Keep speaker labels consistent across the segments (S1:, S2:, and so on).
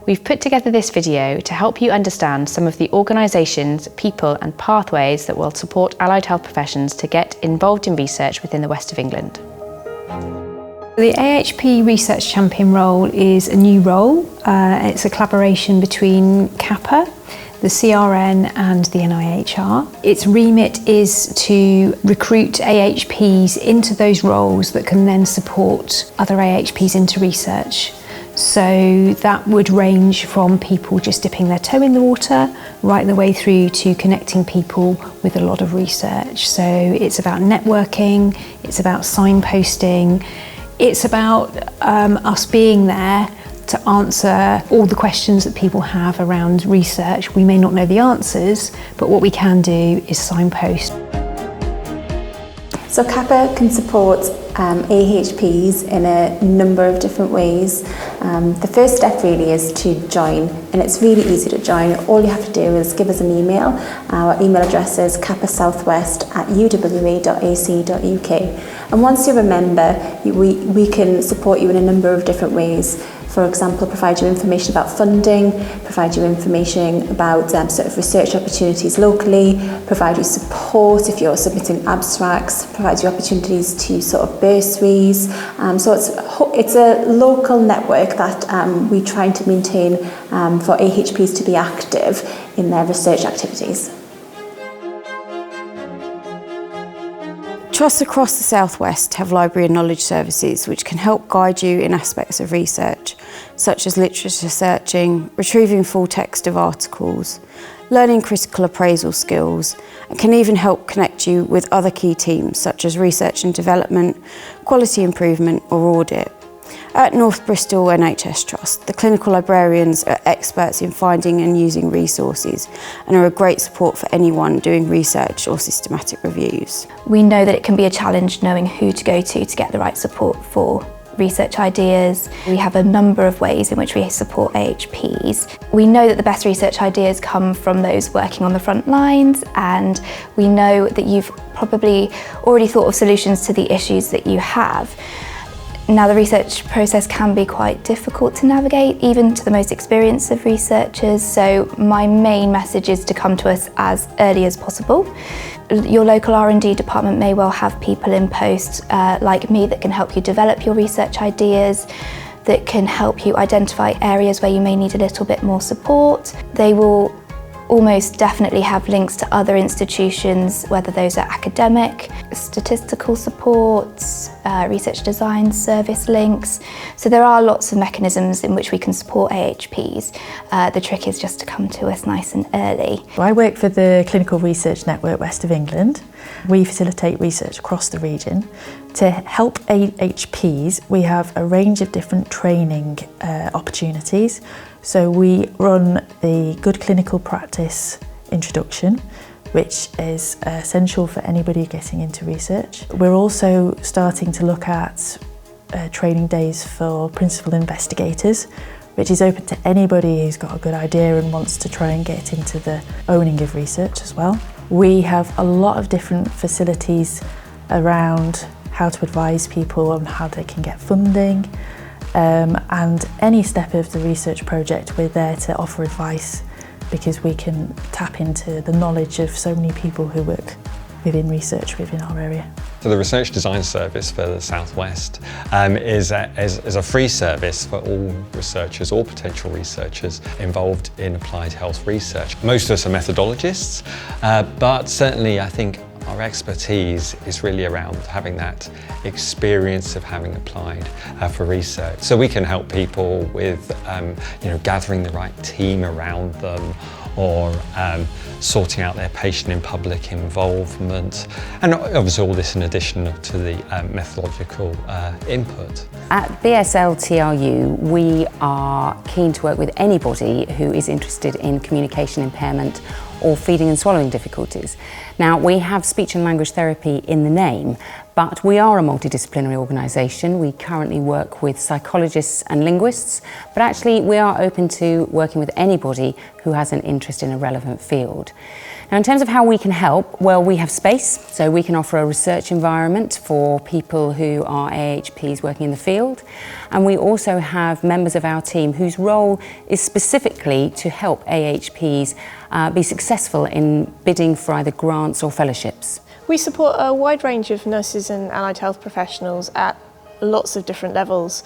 S1: We've put together this video to help you understand some of the organisations, people and pathways that will support allied health professions to get involved in research within the West of England.
S2: The AHP Research Champion role is a new role. It's a collaboration between CAHPR, the CRN and the NIHR. Its remit is to recruit AHPs into those roles that can then support other AHPs into research. So that would range from people just dipping their toe in the water right the way through to connecting people with a lot of research. So it's about networking, it's about signposting, it's about us being there to answer all the questions that people have around research. We may not know the answers, but what we can do is signpost.
S3: So CAHPR can support AHPs in a number of different ways. The first step really is to join, and it's really easy to join. All you have to do is give us an email. Our email address is caphrsouthwest@uwwa.ac.uk. And once you're a member, we can support you in a number of different ways. For example, provide you information about funding, provide you information about sort of research opportunities locally, provide you support if you're submitting abstracts, provide you opportunities to sort of bursaries. So it's a local network that we're trying to maintain for AHPs to be active in their research activities.
S4: Trusts across the South West have library and knowledge services which can help guide you in aspects of research, such as literature searching, retrieving full text of articles, learning critical appraisal skills, and can even help connect you with other key teams such as research and development, quality improvement or audit. At North Bristol NHS Trust, the clinical librarians are experts in finding and using resources and are a great support for anyone doing research or systematic reviews.
S5: We know that it can be a challenge knowing who to go to get the right support for research ideas. We have a number of ways in which we support AHPs. We know that the best research ideas come from those working on the front lines, and we know that you've probably already thought of solutions to the issues that you have. Now, the research process can be quite difficult to navigate, even to the most experienced of researchers, so my main message is to come to us as early as possible. Your local R&D department may well have people in post like me that can help you develop your research ideas, that can help you identify areas where you may need a little bit more support. They will almost definitely have links to other institutions, whether those are academic, statistical support, research design service links. So there are lots of mechanisms in which we can support AHPs. The trick is just to come to us nice and early.
S6: I work for the Clinical Research Network West of England. We facilitate research across the region. To help AHPs, we have a range of different training opportunities. So we run the Good Clinical Practice Introduction, which is essential for anybody getting into research. We're also starting to look at training days for principal investigators, which is open to anybody who's got a good idea and wants to try and get into the owning of research as well. We have a lot of different facilities around how to advise people on how they can get funding, and any step of the research project we're there to offer advice, because we can tap into the knowledge of so many people who work within research within our area.
S7: So the Research Design Service for the South West is a free service for all researchers or potential researchers involved in applied health research. Most of us are methodologists, but certainly I think our expertise is really around having that experience of having applied for research. So we can help people with gathering the right team around them, or sorting out their patient in public involvement, and obviously all this in addition to the methodological input.
S8: At BSL TRU, we are keen to work with anybody who is interested in communication impairment or feeding and swallowing difficulties. Now, we have speech and language therapy in the name, but we are a multidisciplinary organisation. We currently work with psychologists and linguists, but actually we are open to working with anybody who has an interest in a relevant field. Now, in terms of how we can help, well, we have space, so we can offer a research environment for people who are AHPs working in the field. And we also have members of our team whose role is specifically to help AHPs be successful in bidding for either grants or fellowships.
S9: We support a wide range of nurses and allied health professionals at lots of different levels.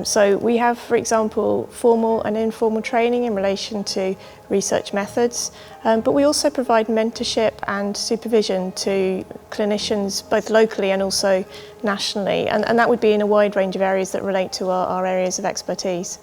S9: So we have, for example, formal and informal training in relation to research methods, but we also provide mentorship and supervision to clinicians both locally and also nationally, and that would be in a wide range of areas that relate to our areas of expertise.